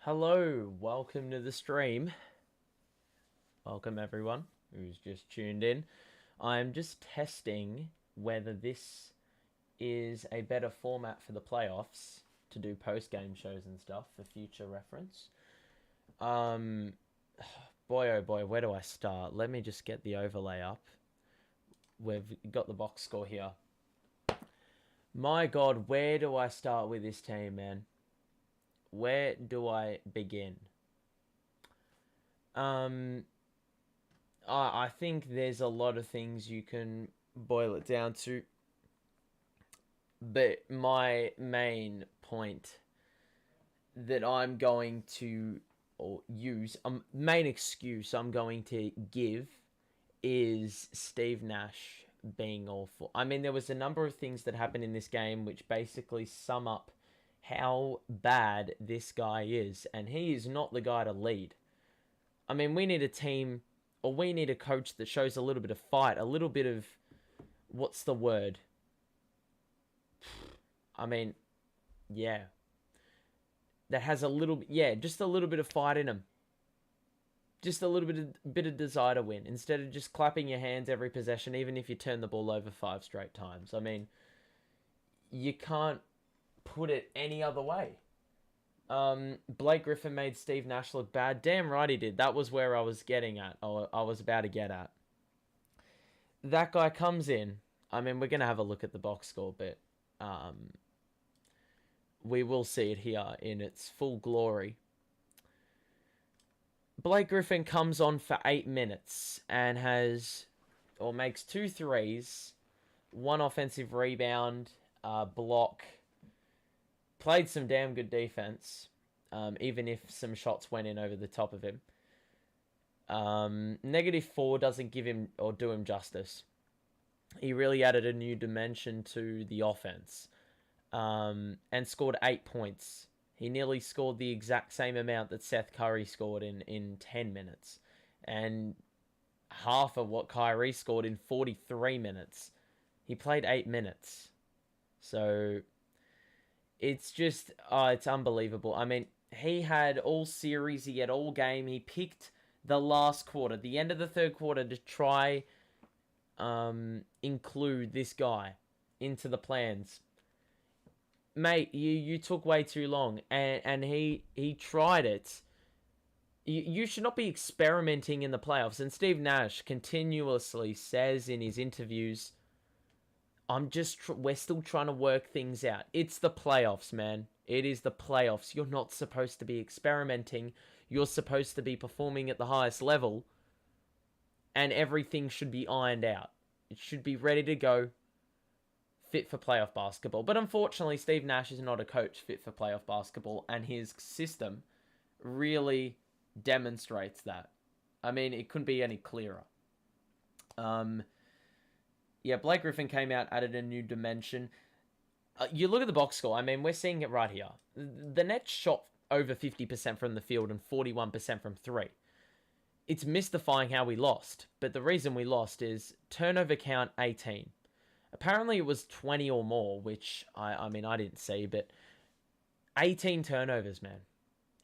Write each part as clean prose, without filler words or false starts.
Hello, welcome to the stream. Welcome everyone who's just tuned in. I'm just testing whether this is a better format for the playoffs to do post-game shows and stuff for future reference. Um, Boy oh boy, where do I start? Let me just get the overlay up. We've got the box score here. My God, where do I start with this team, man? Where do I begin? I think there's a lot of things you can boil it down to, but my main point that I'm going to or use, main excuse I'm going to give is Steve Nash being awful. I mean, there was a number of things that happened in this game which basically sum up how bad this guy is, and he is not the guy to lead. I mean, we need a team, or we need a coach that shows a little bit of fight, a little bit of, what's the word? I mean, yeah. That has a little, yeah, just a little bit of fight in him. Just a little bit of desire to win, instead of just clapping your hands every possession, even if you turn the ball over 5 straight times. I mean, you can't put it any other way. Blake Griffin made Steve Nash look bad. Damn right he did. That was where I was getting at. Or I was about to get at. That guy comes in. I mean, we're going to have a look at the box score, but we will see it here in its full glory. Blake Griffin comes on for 8 minutes and makes 2 threes, 1 offensive rebound, block. Played some damn good defense, even if some shots went in over the top of him. -4 doesn't give him or do him justice. He really added a new dimension to the offense, and scored 8 points. He nearly scored the exact same amount that Seth Curry scored in 10 minutes, and half of what Kyrie scored in 43 minutes. He played 8 minutes, so it's just, it's unbelievable. I mean, he had all series, he had all game. He picked the last quarter, the end of the third quarter, to try include this guy into the plans. Mate, you took way too long, and he tried it. You should not be experimenting in the playoffs. And Steve Nash continuously says in his interviews, we're still trying to work things out. It's the playoffs, man. It is the playoffs. You're not supposed to be experimenting. You're supposed to be performing at the highest level, and everything should be ironed out. It should be ready to go, fit for playoff basketball. But unfortunately, Steve Nash is not a coach fit for playoff basketball, and his system really demonstrates that. I mean, it couldn't be any clearer. Yeah, Blake Griffin came out, added a new dimension. You look at the box score. I mean, we're seeing it right here. The Nets shot over 50% from the field and 41% from 3. It's mystifying how we lost, but the reason we lost is turnover count 18. Apparently it was 20 or more, which I mean, I didn't see, but 18 turnovers, man.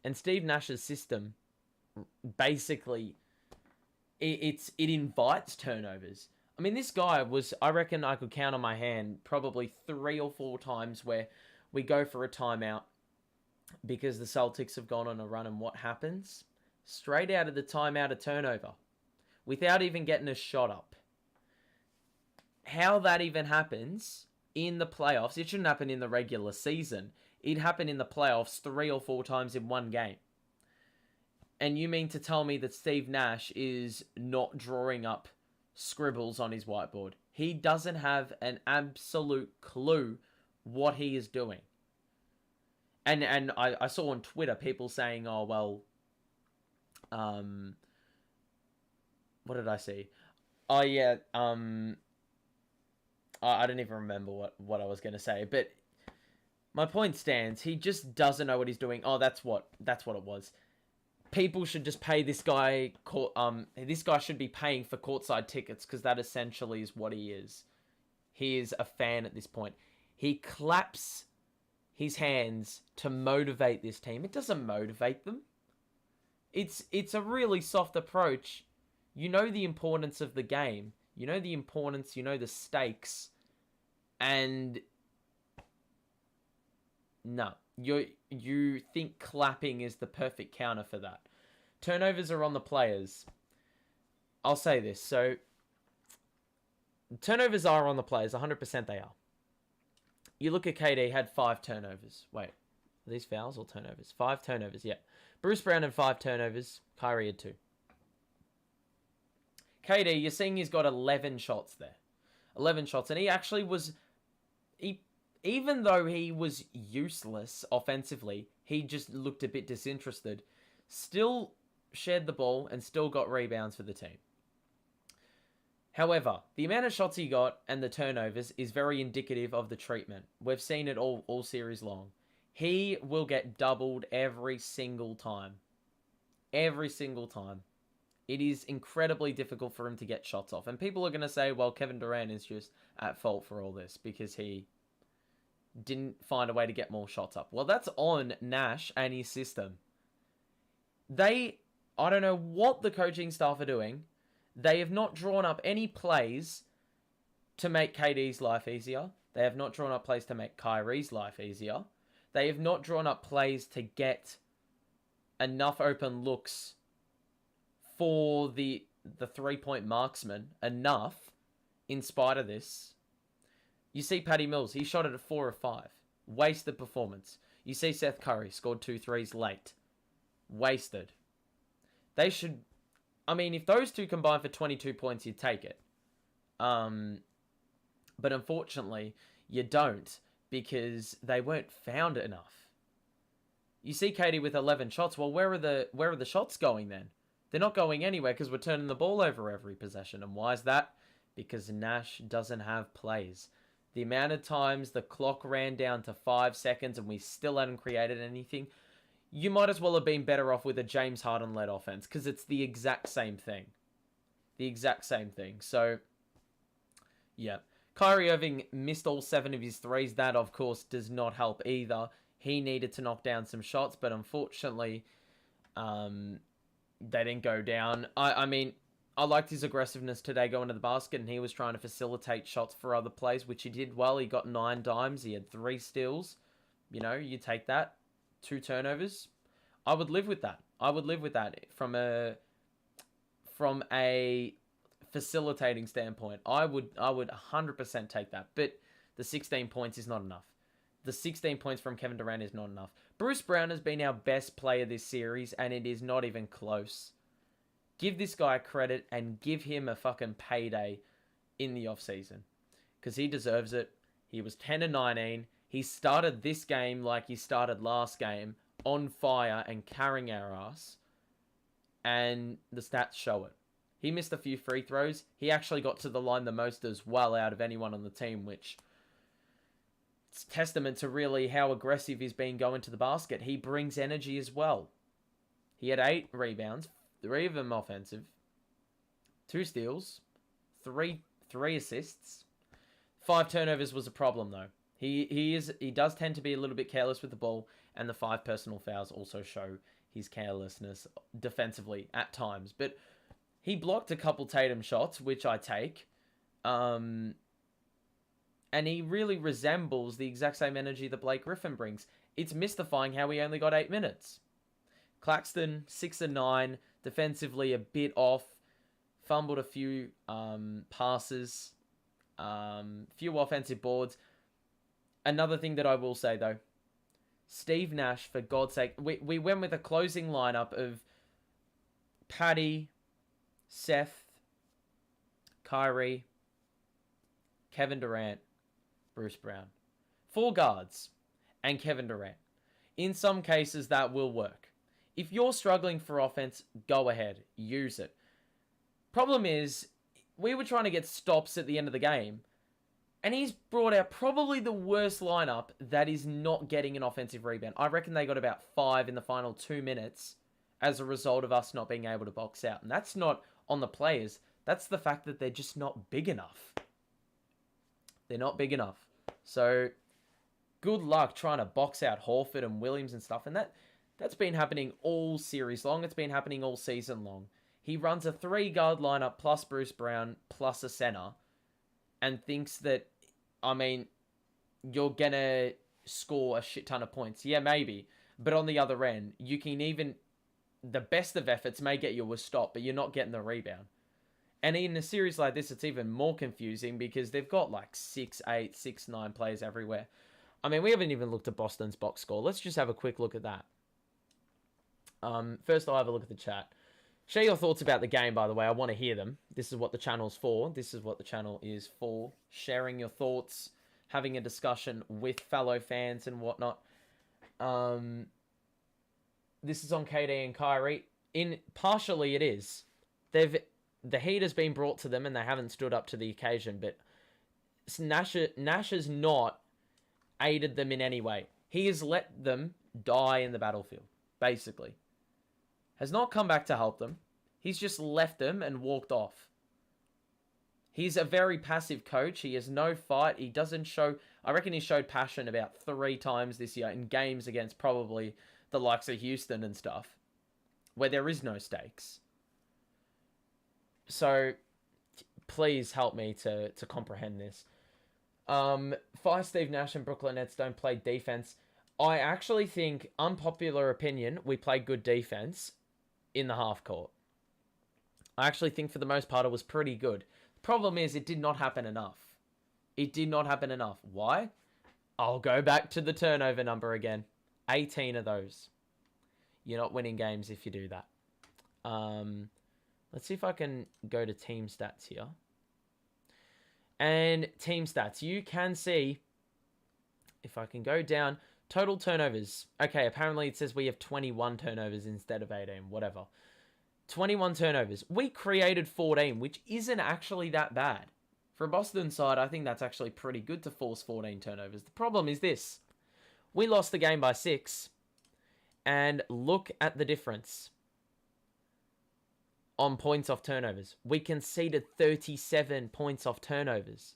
And Steve Nash's system, basically, it invites turnovers. I mean, this guy was, I reckon I could count on my hand probably 3 or 4 times where we go for a timeout because the Celtics have gone on a run, and what happens? Straight out of the timeout, a turnover without even getting a shot up. How that even happens in the playoffs, it shouldn't happen in the regular season. It happened in the playoffs 3 or 4 times in one game. And you mean to tell me that Steve Nash is not drawing up scribbles on his whiteboard? He doesn't have an absolute clue what he is doing. And I saw on Twitter people saying, oh, well, what did I see? Oh, yeah, I don't even remember what I was going to say, but my point stands. He just doesn't know what he's doing. Oh, that's what it was. People should just pay this guy. This guy should be paying for courtside tickets, because that essentially is what he is. He is a fan at this point. He claps his hands to motivate this team. It doesn't motivate them. It's a really soft approach. You know the importance of the game. You know the importance, you know the stakes. And no, you think clapping is the perfect counter for that. Turnovers are on the players. I'll say this. So turnovers are on the players. 100% they are. You look at KD, had 5 turnovers. Wait, are these fouls or turnovers? 5 turnovers, yeah. Bruce Brown had 5 turnovers. Kyrie had 2. KD, you're seeing he's got 11 shots there. 11 shots. And he actually was... Even though he was useless offensively, he just looked a bit disinterested. Still shared the ball and still got rebounds for the team. However, the amount of shots he got and the turnovers is very indicative of the treatment. We've seen it all series long. He will get doubled every single time. Every single time. It is incredibly difficult for him to get shots off. And people are going to say, well, Kevin Durant is just at fault for all this because he didn't find a way to get more shots up. Well, that's on Nash and his system. I don't know what the coaching staff are doing. They have not drawn up any plays to make KD's life easier. They have not drawn up plays to make Kyrie's life easier. They have not drawn up plays to get enough open looks for the 3-point marksman enough in spite of this. You see Patty Mills, he shot it at 4 of 5. Wasted performance. You see Seth Curry scored 2 threes late. Wasted. They should... I mean, if those two combine for 22 points, you'd take it. But unfortunately, you don't because they weren't found enough. You see Katie with 11 shots. Well, where are the shots going then? They're not going anywhere because we're turning the ball over every possession. And why is that? Because Nash doesn't have plays. The amount of times the clock ran down to 5 seconds and we still hadn't created anything, you might as well have been better off with a James Harden-led offense because it's the exact same thing. The exact same thing. So, yeah. Kyrie Irving missed all 7 of his threes. That, of course, does not help either. He needed to knock down some shots, but unfortunately, they didn't go down. I mean, I liked his aggressiveness today going to the basket, and he was trying to facilitate shots for other players, which he did well. He got 9 dimes. He had 3 steals. You know, you take that. 2 turnovers. I would live with that. I would live with that from a facilitating standpoint. I would 100% take that. But the 16 points is not enough. The 16 points from Kevin Durant is not enough. Bruce Brown has been our best player this series, and it is not even close. Give this guy credit and give him a fucking payday in the offseason. Because he deserves it. He was 10-19. He started this game like he started last game, on fire and carrying our ass. And the stats show it. He missed a few free throws. He actually got to the line the most as well out of anyone on the team, which... it's testament to really how aggressive he's been going to the basket. He brings energy as well. He had 8 rebounds, 3 of them offensive, 2 steals, 3 assists. 5 turnovers was a problem though. He does tend to be a little bit careless with the ball, and the 5 personal fouls also show his carelessness defensively at times. But he blocked a couple Tatum shots, which I take. And he really resembles the exact same energy that Blake Griffin brings. It's mystifying how he only got 8 minutes. Claxton, 6-9, defensively a bit off, fumbled a few passes, few offensive boards. Another thing that I will say, though, Steve Nash, for God's sake, we went with a closing lineup of Patty, Seth, Kyrie, Kevin Durant, Bruce Brown. 4 guards and Kevin Durant. In some cases, that will work. If you're struggling for offense, go ahead. Use it. Problem is, we were trying to get stops at the end of the game, and he's brought out probably the worst lineup that is not getting an offensive rebound. I reckon they got about 5 in the final 2 minutes as a result of us not being able to box out. And that's not on the players. That's the fact that they're just not big enough. They're not big enough. So, good luck trying to box out Horford and Williams and stuff. And that's been happening all series long. It's been happening all season long. He runs a 3-guard lineup plus Bruce Brown plus a center and thinks that, I mean, you're going to score a shit ton of points. Yeah, maybe. But on the other end, you can even... The best of efforts may get you a stop, but you're not getting the rebound. And in a series like this, it's even more confusing because they've got like 6'8", 6'9" players everywhere. I mean, we haven't even looked at Boston's box score. Let's just have a quick look at that. First, I'll have a look at the chat. Share your thoughts about the game, by the way. I want to hear them. This is what the channel's for. This is what the channel is for. Sharing your thoughts, having a discussion with fellow fans and whatnot. This is on KD and Kyrie. Partially it is. The heat has been brought to them and they haven't stood up to the occasion, but Nash has not aided them in any way. He has let them die in the battlefield, basically. Has not come back to help them. He's just left them and walked off. He's a very passive coach. He has no fight. He doesn't show... I reckon he showed passion about 3 times this year in games against probably the likes of Houston and stuff, where there is no stakes. So, please help me to comprehend this. Fire Steve Nash and Brooklyn Nets don't play defense. I actually think, unpopular opinion, we play good defense in the half court. I actually think for the most part it was pretty good. The problem is it did not happen enough. It did not happen enough. Why? I'll go back to the turnover number again. 18 of those. You're not winning games if you do that. Let's see if I can go to team stats here. And team stats. You can see, if I can go down, total turnovers. Okay, apparently it says we have 21 turnovers instead of 18. Whatever. 21 turnovers. We created 14, which isn't actually that bad. For a Boston side, I think that's actually pretty good to force 14 turnovers. The problem is this. We lost the game by 6. And look at the difference on points off turnovers. We conceded 37 points off turnovers.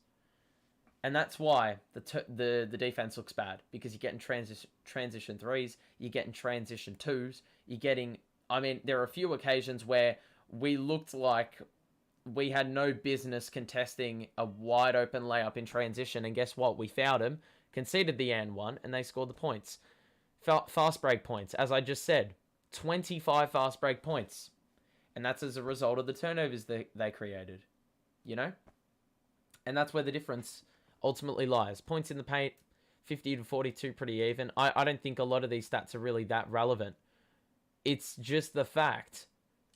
And that's why the defense looks bad. Because you're getting transition 3s. You're getting transition 2s. You're getting... I mean, there are a few occasions where we looked like we had no business contesting a wide open layup in transition. And guess what? We fouled them. Conceded the and one. And they scored the points. Fast break points. As I just said. 25 fast break points. And that's as a result of the turnovers they created. You know? And that's where the difference ultimately lies. Points in the paint, 50 to 42, pretty even. I don't think a lot of these stats are really that relevant. It's just the fact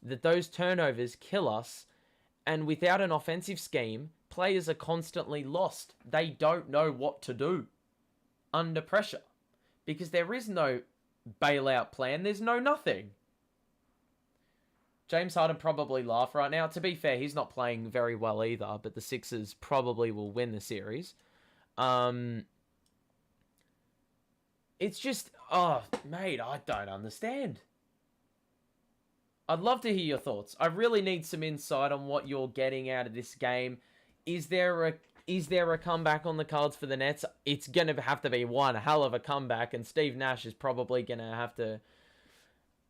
that those turnovers kill us. And without an offensive scheme, players are constantly lost. They don't know what to do under pressure. Because there is no bailout plan. There's no nothing. James Harden probably laugh right now. To be fair, he's not playing very well either, but the Sixers probably will win the series. It's just, oh, mate, I don't understand. I'd love to hear your thoughts. I really need some insight on what you're getting out of this game. Is there a comeback on the cards for the Nets? It's going to have to be one hell of a comeback, and Steve Nash is probably going to have to...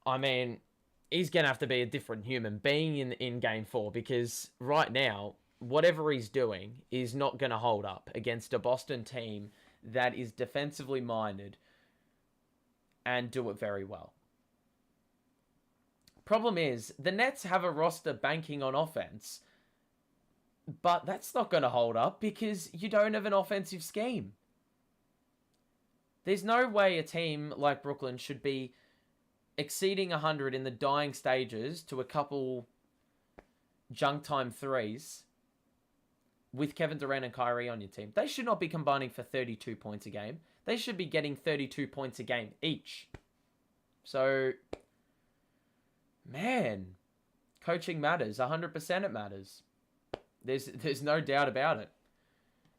I mean... He's going to have to be a different human being in Game 4 because right now, whatever he's doing is not going to hold up against a Boston team that is defensively minded and do it very well. Problem is, the Nets have a roster banking on offense, but that's not going to hold up because you don't have an offensive scheme. There's no way a team like Brooklyn should be exceeding 100 in the dying stages to a couple junk time 3s with Kevin Durant and Kyrie on your team. They should not be combining for 32 points a game. They should be getting 32 points a game each. So, man, coaching matters. 100% it matters. There's no doubt about it.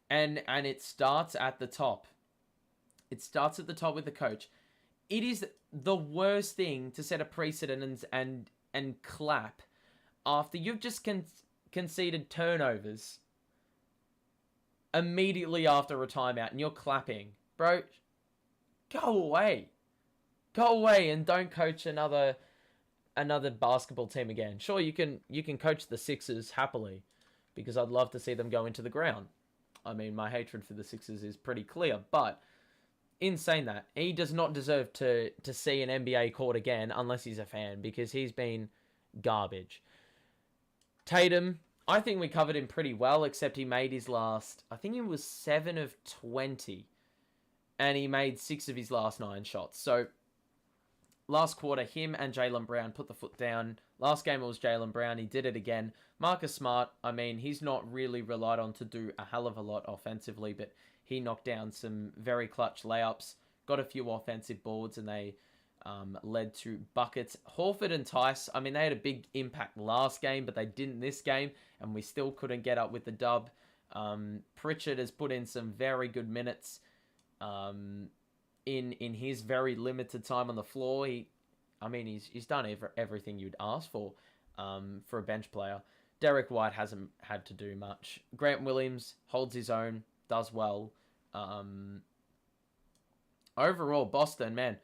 And it starts at the top. It starts at the top with the coach. It is the worst thing to set a precedent and clap after you've just conceded turnovers immediately after a timeout and you're clapping. Bro, Go away. Go away and don't coach another basketball team again. Sure, you can coach the Sixers happily, because I'd love to see them go into the ground. I mean, my hatred for the Sixers is pretty clear, but in saying that, he does not deserve to see an NBA court again unless he's a fan, because he's been garbage. Tatum, I think we covered him pretty well, except he made his last, I think it was 7 of 20, and he made 6 of his last 9 shots. So, last quarter, him and Jaylen Brown put the foot down. Last game it was Jaylen Brown. He did it again. Marcus Smart, I mean, he's not really relied on to do a hell of a lot offensively, but he knocked down some very clutch layups, got a few offensive boards, and they led to buckets. Horford and Tice, I mean, they had a big impact last game, but they didn't this game, and we still couldn't get up with the dub. Pritchard has put in some very good minutes in his very limited time on the floor. He's done everything you'd ask for a bench player. Derek White hasn't had to do much. Grant Williams holds his own, does well. Overall, Boston, man,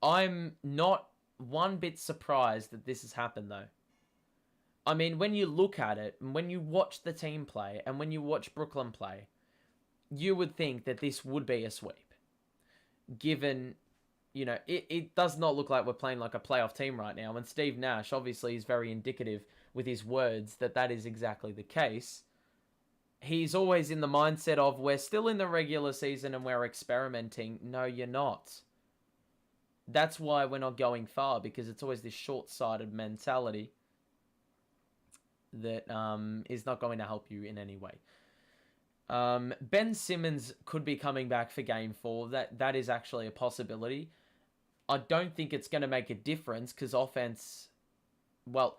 I'm not one bit surprised that this has happened, though. I mean, when you look at it, and when you watch the team play, and when you watch Brooklyn play, you would think that this would be a sweep. Given, it does not look like we're playing like a playoff team right now. And Steve Nash, obviously, is very indicative with his words that is exactly the case. He's always in the mindset of, we're still in the regular season and we're experimenting. No, you're not. That's why we're not going far, because it's always this short-sighted mentality that is not going to help you in any way. Ben Simmons could be coming back for Game 4. That is actually a possibility. I don't think it's going to make a difference, because offense, well,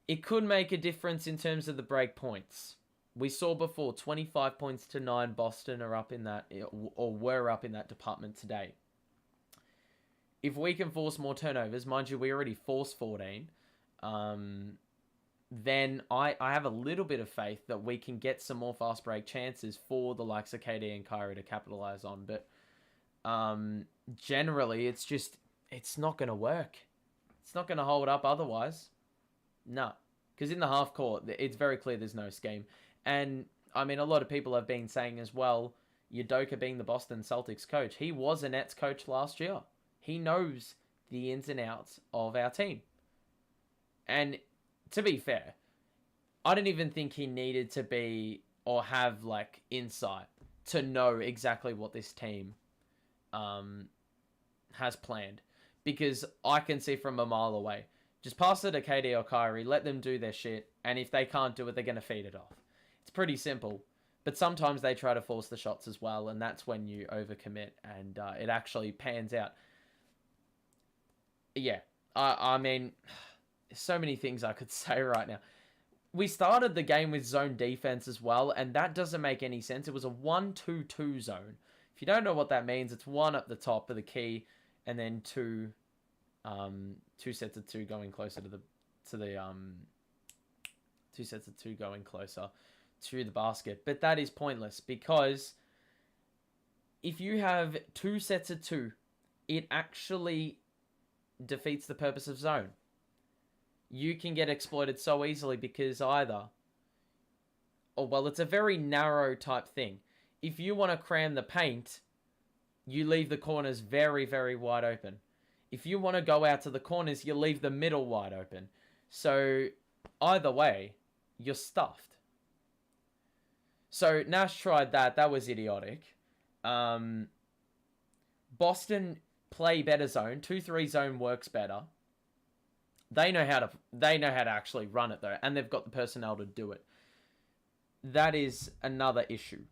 it could make a difference in terms of the break points. We saw before, 25 points to 9, Boston are up in that, or were up in that department today. If we can force more turnovers, mind you, we already forced 14, then I have a little bit of faith that we can get some more fast break chances for the likes of KD and Kyrie to capitalize on. But generally, it's not going to work. It's not going to hold up otherwise. No. Because in the half court, it's very clear there's no scheme. And, I mean, a lot of people have been saying as well, Udoka being the Boston Celtics coach, he was a Nets coach last year. He knows the ins and outs of our team. And to be fair, I don't even think he needed to be or have like insight to know exactly what this team has planned, because I can see from a mile away. Just pass it to KD or Kyrie, let them do their shit, and if they can't do it, they're going to feed it off. It's pretty simple, but sometimes they try to force the shots as well, and that's when you overcommit, and it actually pans out. Yeah, I mean, so many things I could say right now. We started the game with zone defense as well, and that doesn't make any sense. It was a 1-2-2 zone. If you don't know what that means, it's 1 up the top of the key, and then 2 sets of 2 going closer to the 2 sets of 2 going closer to the basket. But that is pointless, because if you have 2 sets of 2, it actually defeats the purpose of zone. You can get exploited so easily, because it's a very narrow type thing. If you want to cram the paint, you leave the corners very, very wide open. If you want to go out to the corners, you leave the middle wide open. So either way, you're stuffed. So Nash tried that. That was idiotic. Boston play better zone. 2-3 zone works better. They know how to actually run it, though, and they've got the personnel to do it. That is another issue.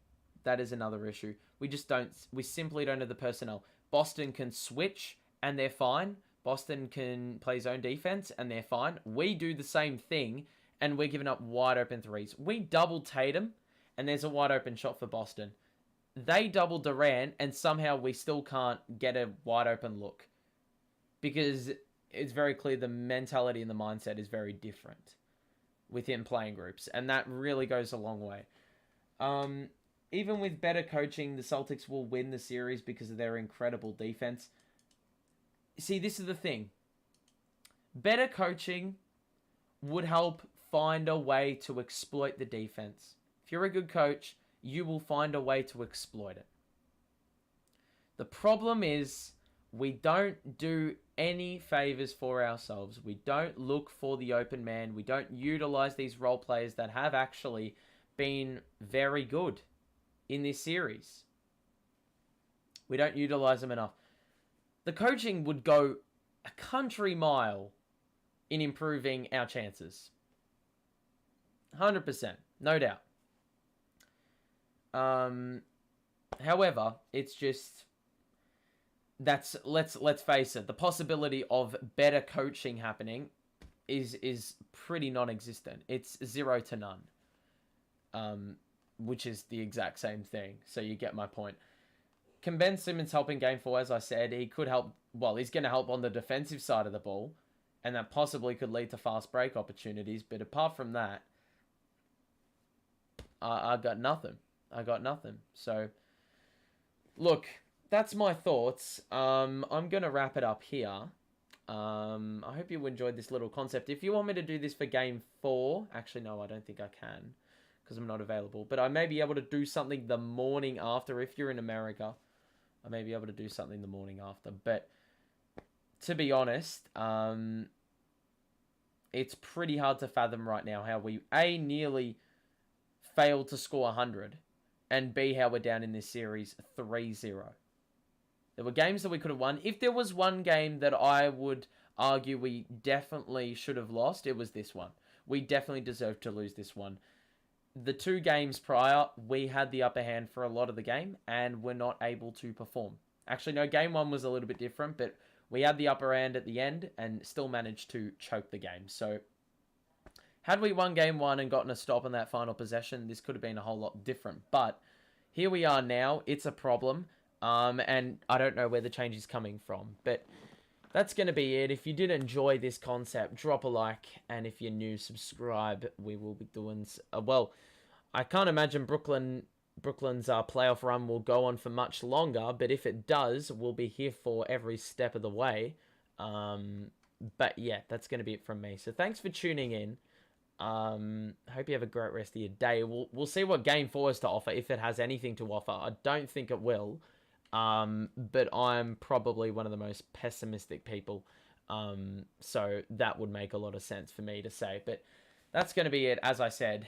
We simply don't have the personnel. Boston can switch and they're fine. Boston can play zone defense and they're fine. We do the same thing and we're giving up wide open threes. We double Tatum and there's a wide open shot for Boston. They double Durant and somehow we still can't get a wide open look, because it's very clear the mentality and the mindset is very different within playing groups, and that really goes a long way. even with better coaching, the Celtics will win the series because of their incredible defense. See, this is the thing. Better coaching would help find a way to exploit the defense. If you're a good coach, you will find a way to exploit it. The problem is we don't do any favors for ourselves. We don't look for the open man. We don't utilize these role players that have actually been very good in this series. We don't utilize them enough. The coaching would go a country mile in improving our chances. 100%, no doubt. However, it's just let's face it, the possibility of better coaching happening is pretty non-existent. It's 0 to none. Which is the exact same thing. So you get my point. Can Ben Simmons help in Game 4? As I said, he could help. Well, he's going to help on the defensive side of the ball, and that possibly could lead to fast break opportunities. But apart from that, I got nothing. So, look, that's my thoughts. I'm going to wrap it up here. I hope you enjoyed this little concept. If you want me to do this for Game 4... Actually, no, I don't think I can, because I'm not available. But I may be able to do something the morning after. If you're in America, I may be able to do something the morning after. But to be honest, it's pretty hard to fathom right now how we, A, nearly failed to score 100, and B, how we're down in this series 3-0. There were games that we could have won. If there was one game that I would argue we definitely should have lost, it was this one. We definitely deserved to lose this one. The 2 games prior, we had the upper hand for a lot of the game and were not able to perform. Actually, no, Game 1 was a little bit different, but we had the upper hand at the end and still managed to choke the game. So, had we won Game 1 and gotten a stop on that final possession, this could have been a whole lot different. But here we are now. It's a problem. And I don't know where the change is coming from. But that's going to be it. If you did enjoy this concept, drop a like. And if you're new, subscribe. We will be doing... well, I can't imagine Brooklyn's playoff run will go on for much longer. But if it does, we'll be here for every step of the way. But yeah, that's going to be it from me. So thanks for tuning in. Hope you have a great rest of your day. We'll see what Game 4 has to offer, if it has anything to offer. I don't think it will. But I'm probably one of the most pessimistic people. So that would make a lot of sense for me to say. But that's going to be it, as I said.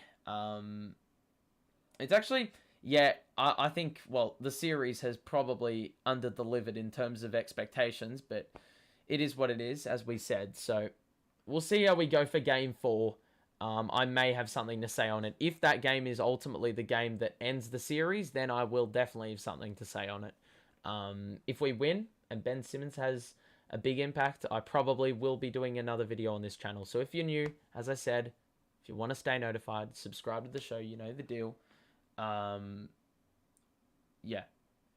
It's actually, yeah, I think, well, the series has probably under-delivered in terms of expectations. But it is what it is, as we said. So we'll see how we go for Game 4. I may have something to say on it. If that game is ultimately the game that ends the series, then I will definitely have something to say on it. If we win and Ben Simmons has a big impact, I probably will be doing another video on this channel. So if you're new, as I said, if you want to stay notified, subscribe to the show. You know the deal. Yeah,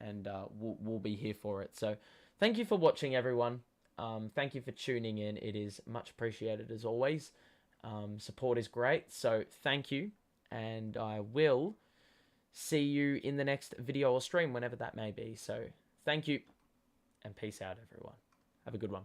and we'll be here for it. So thank you for watching, everyone. Thank you for tuning in. It is much appreciated as always. Support is great, so thank you, and I will see you in the next video or stream, whenever that may be. So thank you, and peace out, everyone. Have a good one.